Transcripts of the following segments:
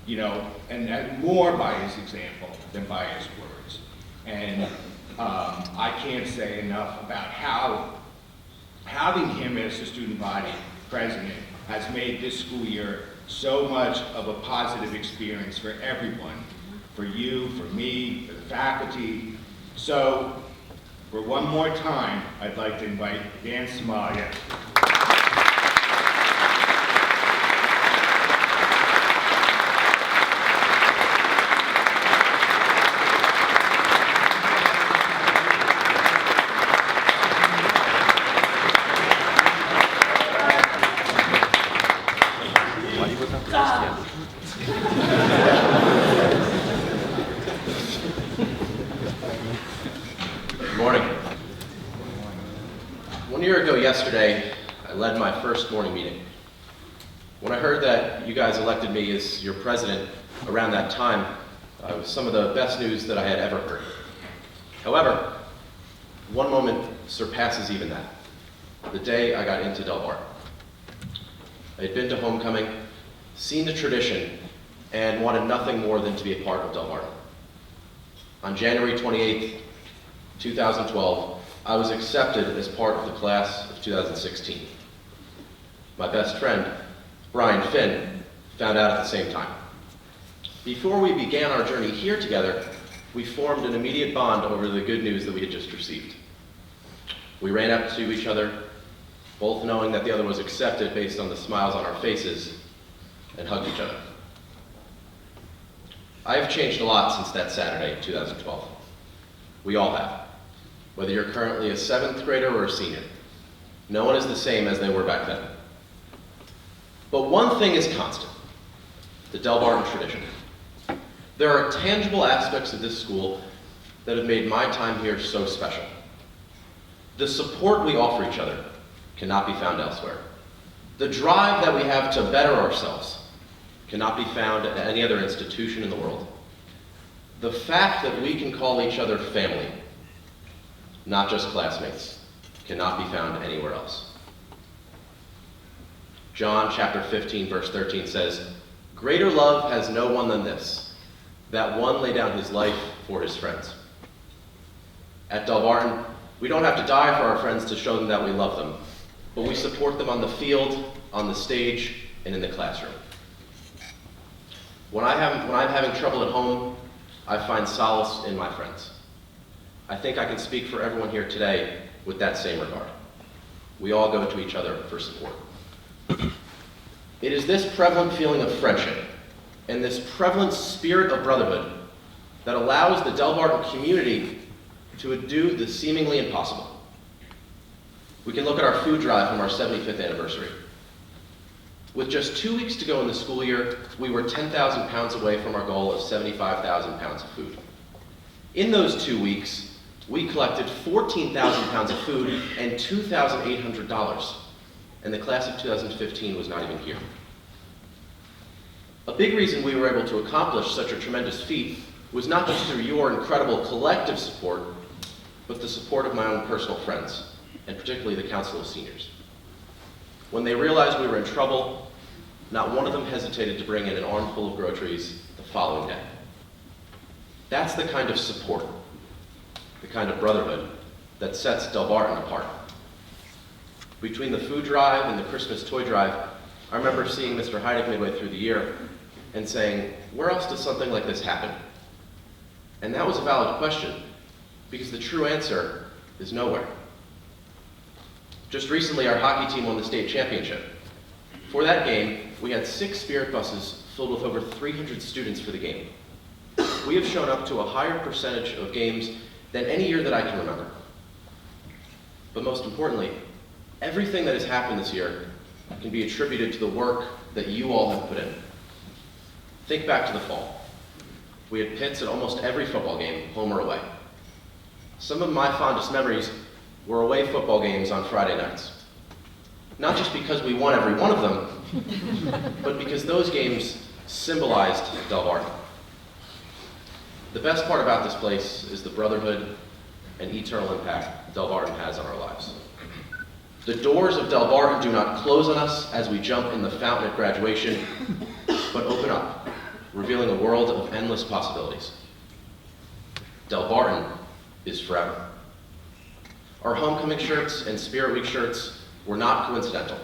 and more by his example than by his words. And I can't say enough about how having him as the student body president has made this school year so much of a positive experience for everyone, for you, for me, for the faculty. So, for one more time, I'd like to invite Dan Cimaglia. Good morning. 1 year ago yesterday, I led my first morning meeting. When I heard that you guys elected me as your president around that time, it was some of the best news that I had ever heard. However, one moment surpasses even that. The day I got into Delbarton. I had been to homecoming, seen the tradition, and wanted nothing more than to be a part of Delbarton. On January 28th, 2012, I was accepted as part of the class of 2016. My best friend, Brian Finn, found out at the same time. Before we began our journey here together, we formed an immediate bond over the good news that we had just received. We ran up to each other, both knowing that the other was accepted based on the smiles on our faces, and hugged each other. I have changed a lot since that Saturday, 2012. We all have. Whether you're currently a 7th grader or a senior, no one is the same as they were back then. But one thing is constant, the Delbarton tradition. There are tangible aspects of this school that have made my time here so special. The support we offer each other cannot be found elsewhere. The drive that we have to better ourselves cannot be found at any other institution in the world. The fact that we can call each other family, not just classmates, cannot be found anywhere else. John chapter 15, verse 13 says, "Greater love has no one than this, that one lay down his life for his friends." At Delbarton, we don't have to die for our friends to show them that we love them, but we support them on the field, on the stage, and in the classroom. When I'm having trouble at home, I find solace in my friends. I think I can speak for everyone here today with that same regard. We all go to each other for support. It is this prevalent feeling of friendship and this prevalent spirit of brotherhood that allows the Delbarton community to do the seemingly impossible. We can look at our food drive from our 75th anniversary. With just 2 weeks to go in the school year, we were 10,000 pounds away from our goal of 75,000 pounds of food. In those 2 weeks, we collected 14,000 pounds of food and $2,800, and the class of 2015 was not even here. A big reason we were able to accomplish such a tremendous feat was not just through your incredible collective support, but the support of my own personal friends, and particularly the Council of Seniors. When they realized we were in trouble, not one of them hesitated to bring in an armful of groceries the following day. That's the kind of support, the kind of brotherhood that sets Delbarton apart. Between the food drive and the Christmas toy drive, I remember seeing Mr. Heidick midway through the year and saying, where else does something like this happen? And that was a valid question, because the true answer is nowhere. Just recently, our hockey team won the state championship. For that game, we had 6 spirit buses filled with over 300 students for the game. We have shown up to a higher percentage of games than any year that I can remember. But most importantly, everything that has happened this year can be attributed to the work that you all have put in. Think back to the fall. We had pits at almost every football game, home or away. Some of my fondest memories were away football games on Friday nights. Not just because we won every one of them, but because those games symbolized Delbarton. The best part about this place is the brotherhood and eternal impact Delbarton has on our lives. The doors of Delbarton do not close on us as we jump in the fountain at graduation, but open up, revealing a world of endless possibilities. Delbarton is forever. Our homecoming shirts and Spirit Week shirts were not coincidental.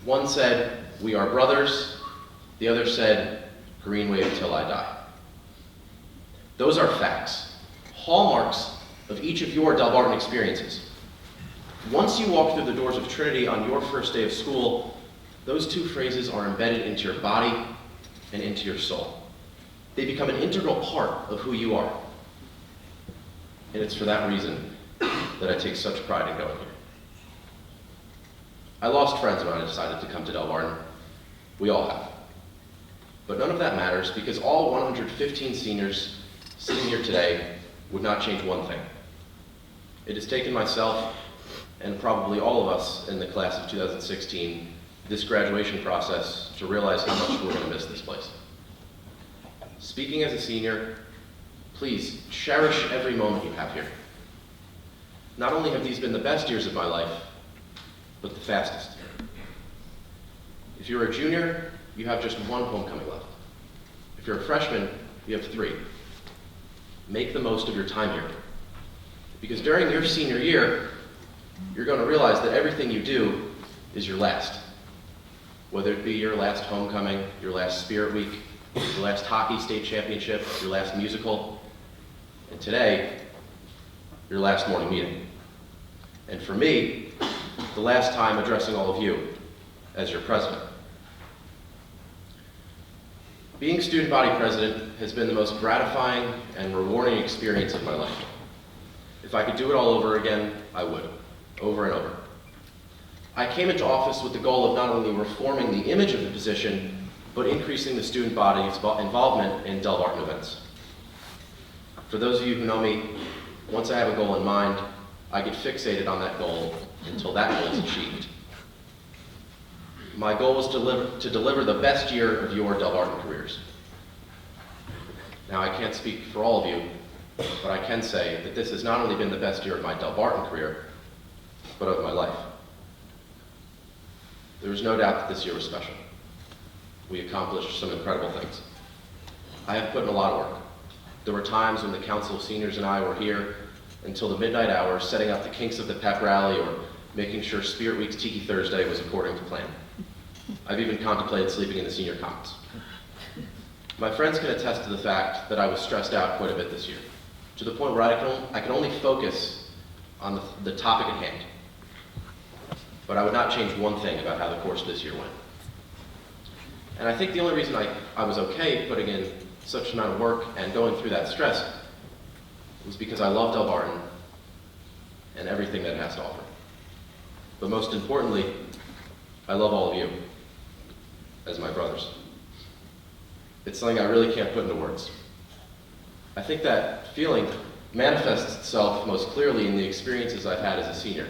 One said, "We are brothers," the other said, "Green wave till I die." Those are facts, hallmarks of each of your Delbarton experiences. Once you walk through the doors of Trinity on your first day of school, those two phrases are embedded into your body and into your soul. They become an integral part of who you are. And it's for that reason that I take such pride in going here. I lost friends when I decided to come to Delbarton. We all have. But none of that matters because all 115 seniors sitting here today would not change one thing. It has taken myself and probably all of us in the class of 2016 this graduation process to realize how much we're going to miss this place. Speaking as a senior, please cherish every moment you have here. Not only have these been the best years of my life, but the fastest. If you're a junior, you have just one homecoming left. If you're a freshman, you have 3. Make the most of your time here. Because during your senior year, you're going to realize that everything you do is your last. Whether it be your last homecoming, your last Spirit Week, your last hockey state championship, your last musical, and today, your last morning meeting. And for me, the last time addressing all of you as your president. Being student body president has been the most gratifying and rewarding experience of my life. If I could do it all over again, I would, over and over. I came into office with the goal of not only reforming the image of the position, but increasing the student body's involvement in Delbarton events. For those of you who know me, once I have a goal in mind, I get fixated on that goal until that goal is achieved. My goal was to deliver the best year of your Delbarton careers. Now, I can't speak for all of you, but I can say that this has not only been the best year of my Delbarton career, but of my life. There is no doubt that this year was special. We accomplished some incredible things. I have put in a lot of work. There were times when the Council of Seniors and I were here until the midnight hours, setting up the kinks of the pep rally or making sure Spirit Week's Tiki Thursday was according to plan. I've even contemplated sleeping in the senior commons. My friends can attest to the fact that I was stressed out quite a bit this year, to the point where I could only focus on the topic at hand. But I would not change one thing about how the course of this year went. And I think the only reason I was okay putting in such an amount of work and going through that stress was because I love Delbarton and everything that it has to offer. But most importantly, I love all of you as my brothers. It's something I really can't put into words. I think that feeling manifests itself most clearly in the experiences I've had as a senior.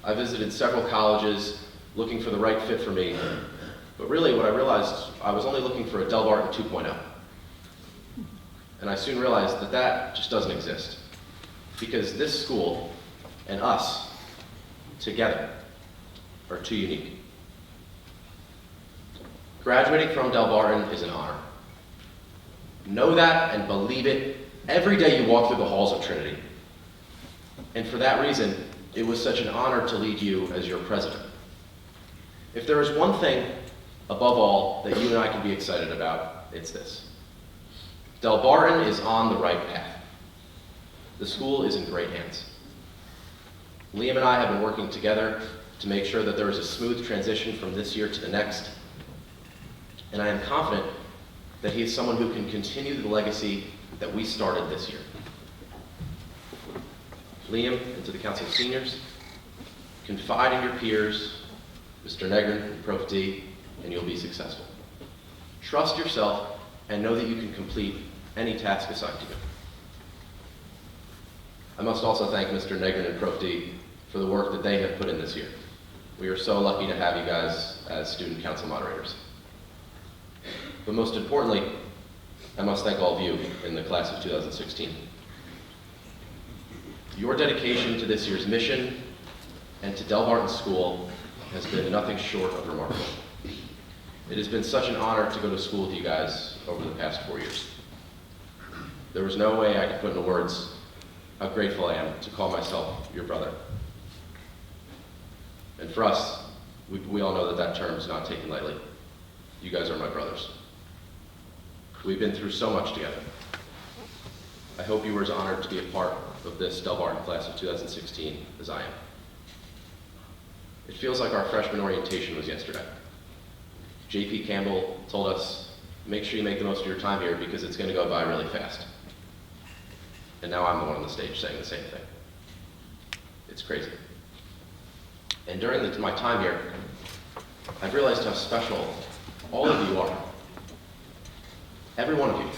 I visited several colleges looking for the right fit for me, but really what I realized, I was only looking for a Delbarton 2.0. And I soon realized that that just doesn't exist. Because this school and us together are too unique. Graduating from Delbarton is an honor. Know that and believe it every day you walk through the halls of Trinity. And for that reason, it was such an honor to lead you as your president. If there is one thing, above all, that you and I can be excited about, it's this. Delbarton is on the right path. The school is in great hands. Liam and I have been working together to make sure that there is a smooth transition from this year to the next. And I am confident that he is someone who can continue the legacy that we started this year. Liam, and to the Council of Seniors, confide in your peers, Mr. Negrin and Prof. D, and you'll be successful. Trust yourself and know that you can complete any task assigned to you. I must also thank Mr. Negrin and Prof. D for the work that they have put in this year. We are so lucky to have you guys as student council moderators. But most importantly, I must thank all of you in the class of 2016. Your dedication to this year's mission and to Delbarton School has been nothing short of remarkable. It has been such an honor to go to school with you guys over the past 4 years. There was no way I could put into words how grateful I am to call myself your brother. And for us, we all know that that term is not taken lightly. You guys are my brothers. We've been through so much together. I hope you were as honored to be a part of this Delbarton class of 2016 as I am. It feels like our freshman orientation was yesterday. J.P. Campbell told us, make sure you make the most of your time here because it's going to go by really fast. And now I'm the one on the stage saying the same thing. It's crazy. And during my time here, I've realized how special all of you are. Every one of you,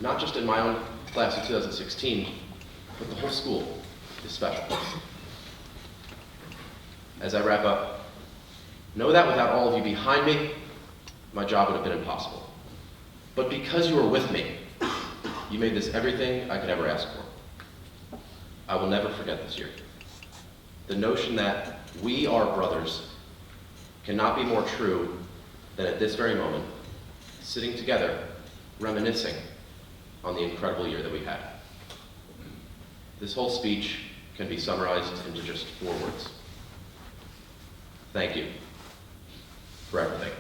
not just in my own class of 2016, but the whole school is special. As I wrap up, know that without all of you behind me, my job would have been impossible. But because you were with me, you made this everything I could ever ask for. I will never forget this year. The notion that we are brothers cannot be more true than at this very moment, sitting together, reminiscing on the incredible year that we had. This whole speech can be summarized into just 4 words. Thank you for everything.